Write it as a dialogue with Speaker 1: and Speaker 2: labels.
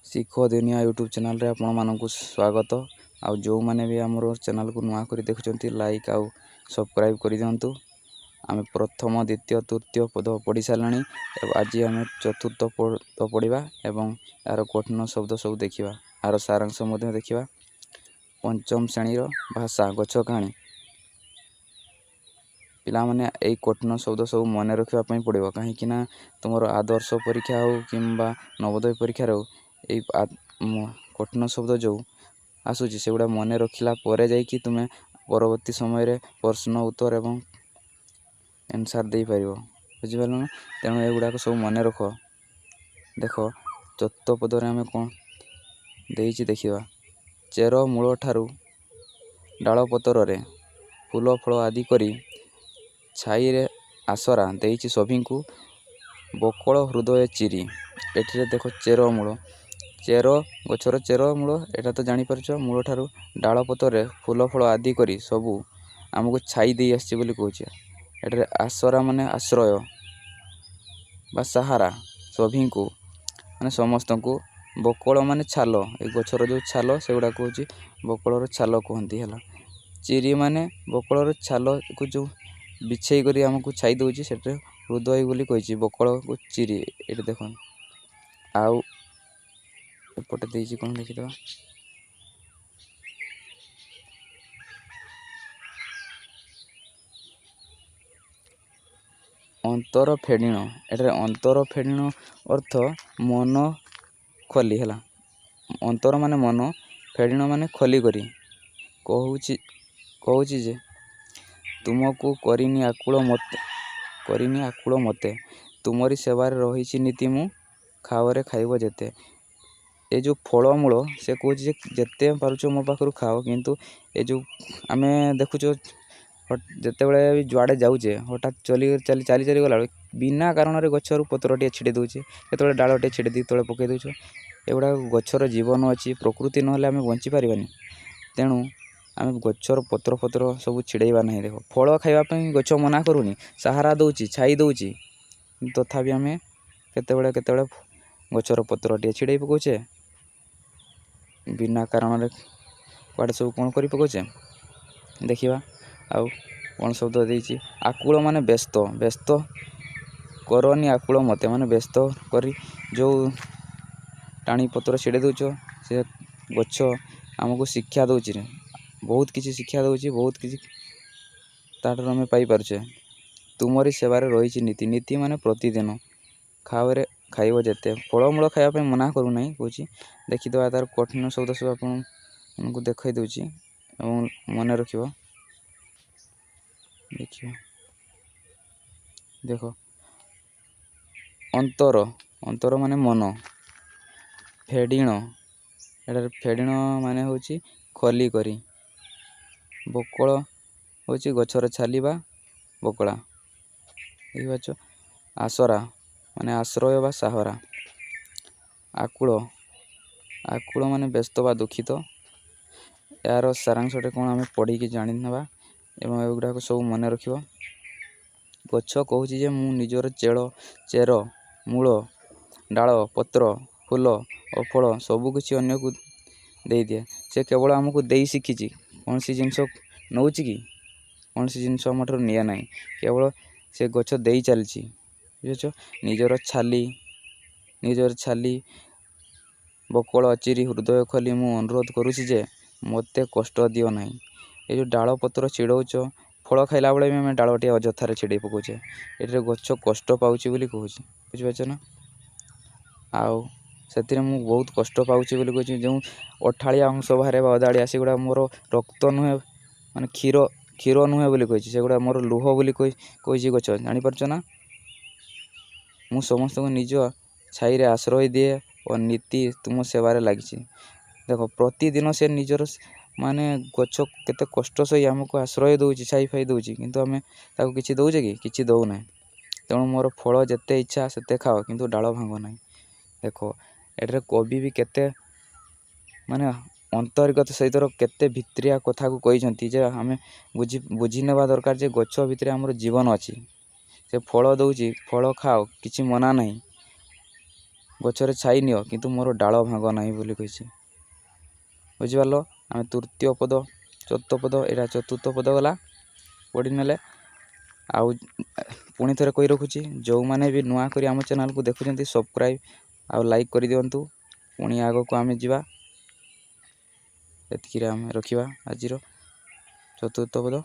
Speaker 1: ଶିଖ ଦୁନିଆ ୟୁଟ୍ୟୁବ୍ ଚ୍ୟାନେଲ୍ରେ ଆପଣମାନଙ୍କୁ ସ୍ୱାଗତ। ଆଉ ଯେଉଁମାନେ ବି ଆମର ଚ୍ୟାନେଲ୍କୁ ନୂଆ କରି ଦେଖୁଛନ୍ତି ଲାଇକ୍ ଆଉ ସବସ୍କ୍ରାଇବ୍ କରିଦିଅନ୍ତୁ। ଆମେ ପ୍ରଥମ ଦ୍ୱିତୀୟ ତୃତୀୟ ପଦ ପଢ଼ି ସାରିଲାଣି। ଆଜି ଆମେ ଚତୁର୍ଥ ପଦ ପଢ଼ିବା ଏବଂ ଏହାର କଠିନ ଶବ୍ଦ ସବୁ ଦେଖିବା, ଏହାର ସାରାଂଶ ମଧ୍ୟ ଦେଖିବା। ପଞ୍ଚମ ଶ୍ରେଣୀର ଭାଷା ଗଛ କାହାଣୀ। ପିଲାମାନେ ଏଇ କଠିନ ଶବ୍ଦ ସବୁ ମନେ ରଖିବା ପାଇଁ ପଡ଼ିବ, କାହିଁକିନା ତୁମର ଆଦର୍ଶ ପରୀକ୍ଷା ହେଉ କିମ୍ବା ନବୋଦୟ ପରୀକ୍ଷାରେ ହେଉ ଏଇ କଠିନ ଶବ୍ଦ ଯେଉଁ ଆସୁଛି ସେଗୁଡ଼ା ମନେ ରଖିଲା ପରେ ଯାଇକି ତୁମେ ପରବର୍ତ୍ତୀ ସମୟରେ ପ୍ରଶ୍ନ ଉତ୍ତର ଏବଂ ଆନ୍ସର୍ ଦେଇପାରିବ। ବୁଝିପାରିଲ ନା? ତେଣୁ ଏଗୁଡ଼ାକ ସବୁ ମନେ ରଖ। ଦେଖ ଚତୁର୍ଥ ପଦରେ ଆମେ କ'ଣ ଦେଇଛି ଦେଖିବା। ଚେର ମୂଳ ଠାରୁ ଡାଳ ପତରରେ ଫୁଲ ଫଳ ଆଦି କରି ଛାଇରେ ଆସରା ଦେଇଛି ସଭିଙ୍କୁ ବକଳ ହୃଦୟ ଚିରି। ଏଠିରେ ଦେଖ ଚେରମୂଳ, ଚେର ଗଛର ଚେରମୂଳ ଏଇଟା ତ ଜାଣିପାରୁଛ। ମୂଳ ଠାରୁ ଡାଳ ପତରରେ ଫୁଲ ଫଳ ଆଦି କରି ସବୁ ଆମକୁ ଛାଇ ଦେଇ ଆସିଛି ବୋଲି କହୁଛି। ଏଠାରେ ଆସରା ମାନେ ଆଶ୍ରୟ ବା ସାହାରା, ସଭିଙ୍କୁ ମାନେ ସମସ୍ତଙ୍କୁ, ବକଳ ମାନେ ଛାଲ, ଏଇ ଗଛର ଯେଉଁ ଛାଲ ସେଗୁଡ଼ାକ ହେଉଛି ବକଳର ଛାଲ କୁହନ୍ତି ହେଲା। ଚିରି ମାନେ ବକଳର ଛାଲକୁ ଯେଉଁ ବିଛେଇ କରି ଆମକୁ ଛାଇ ଦେଉଛି ସେଠାରେ ହୃଦୟ ବୋଲି କହିଛି, ବକଳକୁ ଚିରି। ଏଠି ଦେଖନ୍ତୁ ଆଉ ଏପଟେ ଦେଇଛି କ'ଣ ଦେଖିଦେବା। ଅନ୍ତର ଫେଡ଼ିଣ। ଏଠାରେ ଅନ୍ତର ଫେଡ଼ିଣ ଅର୍ଥ ମନ ଖୋଲି ହେଲା। ଅନ୍ତର ମାନେ ମନ, ଫେଡ଼ିଣ ମାନେ ଖୋଲି କରି କହୁଛି ଯେ ତୁମକୁ କରିନି ଆକୁଳ ମତେ ତୁମରି ସେବାରେ ରହିଛି ନୀତି ମୁଁ ଖାଓରେ ଖାଇବ ଯେତେ। ଏ ଯେଉଁ ଫଳମୂଳ ସେ କହୁଛି ଯେ ଯେତେ ପାରୁଛ ମୋ ପାଖରୁ ଖାଅ, କିନ୍ତୁ ଏ ଯେଉଁ ଆମେ ଦେଖୁଛୁ ଯେତେବେଳେ ବି ଯୁଆଡ଼େ ଯାଉଛେ ହଠାତ୍ ଚାଲି ଗଲାବେଳେ ବିନା କାରଣରେ ଗଛରୁ ପତ୍ରଟିଏ ଛିଡ଼େଇ ଦେଉଛି, କେତେବେଳେ ଡାଳଟିଏ ଛିଡ଼େଇ ଦେଇ ତଳେ ପକାଇ ଦେଉଛୁ। ଏଗୁଡ଼ାକ ଗଛର ଜୀବନ ଅଛି, ପ୍ରକୃତି ନହେଲେ ଆମେ ବଞ୍ଚିପାରିବାନି। ତେଣୁ ଆମେ ଗଛର ପତ୍ର ସବୁ ଛିଡ଼େଇବା ନାହିଁ। ଦେଖ ଫଳ ଖାଇବା ପାଇଁ ଗଛ ମନା କରୁନି, ସାହାରା ଦେଉଛି, ଛାଇ ଦେଉଛି, ତଥାପି ଆମେ କେତେବେଳେ ଗଛର ପତ୍ରଟିଏ ଛିଡ଼େଇ ପକାଉଛେ, ବିନା କାରଣରେ କୁଆଡ଼େ ସବୁ କ'ଣ କରି ପକାଉଛେ ଦେଖିବା। ଆଉ କ'ଣ ଶବ୍ଦ ଦେଇଛି। ଆକୁଳ ମାନେ ବ୍ୟସ୍ତ କରନି ଆକୁଳ ମତେ, ମାନେ ବ୍ୟସ୍ତ କରି ଯେଉଁ ଟାଣି ପତ୍ର ଛିଡ଼େଇ ଦେଉଛ, ସେ ଗଛ ଆମକୁ ଶିକ୍ଷା ଦେଉଛି, ବହୁତ କିଛି ଶିକ୍ଷା ଦେଉଛି, ବହୁତ କିଛି ତା'ଠାରୁ ଆମେ ପାଇପାରୁଛେ। ତୁମରି ସେବାରେ ରହିଛି ନୀତି ମାନେ ପ୍ରତିଦିନ ଖାଓରେ ଖାଇବ ଯେତେ। ଫଳମୂଳ ଖାଇବା ପାଇଁ ମନା କରୁନାହିଁ କହୁଛି। ଦେଖିଦେବା ତା'ର କଠିନ ଶବ୍ଦ ସବୁ ଆପଣଙ୍କୁ ଦେଖାଇ ଦେଉଛି ଏବଂ ମନେ ରଖିବ। ଦେଖିବା ଦେଖ ଅନ୍ତର ମାନେ ମନ, ଫେଡ଼ିଣ, ଏଠାରେ ଫେଡ଼ିଣ ମାନେ ହେଉଛି ଖଲି କରି, ବକଳ ହେଉଛି ଗଛର ଛାଲି ବା ବକଳା, ବୁଝିପାରୁଛ। ଆସରା ମାନେ ଆଶ୍ରୟ ବା ସାହାରା। ଆକୁଳ ମାନେ ବ୍ୟସ୍ତ ବା ଦୁଃଖିତ। ଏହାର ସାରାଂଶଟେ କ'ଣ ଆମେ ପଢ଼ିକି ଜାଣିନେବା ଏବଂ ଏଗୁଡ଼ାକ ସବୁ ମନେ ରଖିବ। ଗଛ କହୁଛି ଯେ ମୁଁ ନିଜର ଚେର ମୂଳ ଡାଳ ପତ୍ର ଫୁଲ ଓ ଫଳ ସବୁକିଛି ଅନ୍ୟକୁ ଦେଇଦିଏ। ସେ କେବଳ ଆମକୁ ଦେଇ ଶିଖିଛି, କୌଣସି ଜିନିଷ ନେଉଛି କି କୌଣସି ଜିନିଷ ଆମଠାରୁ ନିଏ ନାହିଁ, କେବଳ ସେ ଗଛ ଦେଇ ଚାଲିଛି। ବୁଝୁଛ। ନିଜର ଛାଲି ବକଳ ଚିରି ହୃଦୟ ଖୋଲି ମୁଁ ଅନୁରୋଧ କରୁଛି ଯେ ମୋତେ କଷ୍ଟ ଦିଅ ନାହିଁ। ଏ ଯେଉଁ ଡାଳ ପତ୍ର ଛିଡ଼ଉଛ, ଫଳ ଖାଇଲା ବେଳେ ବି ଆମେ ଡାଳଟିଏ ଅଯଥାରେ ଛିଡ଼େଇ ପକାଉଛେ, ଏଠାରେ ଗଛ କଷ୍ଟ ପାଉଛି ବୋଲି କହୁଛି। ବୁଝିପାରୁଛ ନା? ଆଉ ସେଥିରେ ମୁଁ ବହୁତ କଷ୍ଟ ପାଉଛି ବୋଲି କହୁଛି। ଯେଉଁ ଅଠାଳିଆ ଅଂଶ ବାହାରେ ବା ଅଦାଳିଆ, ସେଗୁଡ଼ା ମୋର ରକ୍ତ ନୁହେଁ, ମାନେ କ୍ଷୀର ନୁହେଁ ବୋଲି କହିଛି, ସେଗୁଡ଼ା ମୋର ଲୁହ ବୋଲି କହିଛି ଗଛ। ଜାଣିପାରୁଛ ନା? ମୁଁ ସମସ୍ତଙ୍କୁ ନିଜ ଛାଇରେ ଆଶ୍ରୟ ଦିଏ ଓ ନୀତି ତୁମ ସେବାରେ ଲାଗିଛି। ଦେଖ ପ୍ରତିଦିନ ସେ ନିଜର ମାନେ ଗଛ କେତେ କଷ୍ଟ ସହି ଆମକୁ ଆଶ୍ରୟ ଦେଉଛି, ଛାଇ ଫାଇ ଦେଉଛି, କିନ୍ତୁ ଆମେ ତାକୁ କିଛି ଦେଉଛେ କି? କିଛି ଦେଉନାହିଁ। ତେଣୁ ମୋର ଫଳ ଯେତେ ଇଚ୍ଛା ସେତେ ଖାଅ, କିନ୍ତୁ ଡାଳ ଭାଙ୍ଗ ନାହିଁ। ଦେଖ ଏଠାରେ କବି ବି କେତେ ମାନେ ଅନ୍ତର୍ଗତ ସହିତ କେତେ ଭିତରିଆ କଥାକୁ କହିଛନ୍ତି ଯେ ଆମେ ବୁଝି ନେବା ଦରକାର ଯେ ଗଛ ଭିତରେ ଆମର ଜୀବନ ଅଛି। ସେ ଫଳ ଦେଉଛି, ଫଳ ଖାଅ, କିଛି ମନା ନାହିଁ, ଗଛରେ ଛାଇ ନିଅ କିନ୍ତୁ ମୋର ଡାଳ ଭାଙ୍ଗ ନାହିଁ ବୋଲି କହିଛି। ବୁଝିପାରିଲ? ଆମେ ତୃତୀୟ ପଦ ଚତୁର୍ଥ ପଦ, ଏଇଟା ଚତୁର୍ଥ ପଦ ଗଲା, ପଢ଼ି ନେଲେ। ଆଉ ପୁଣି ଥରେ କହି ରଖୁଛି, ଯେଉଁମାନେ ବି ନୂଆ କରି ଆମ ଚ୍ୟାନେଲକୁ ଦେଖୁଛନ୍ତି ସବସ୍କ୍ରାଇବ୍ ଆଉ ଲାଇକ୍ କରିଦିଅନ୍ତୁ। ପୁଣି ଆଗକୁ ଆମେ ଯିବା। ଏତିକିରେ ଆମେ ରଖିବା ଆଜିର ଚତୁର୍ଥ ପଦ।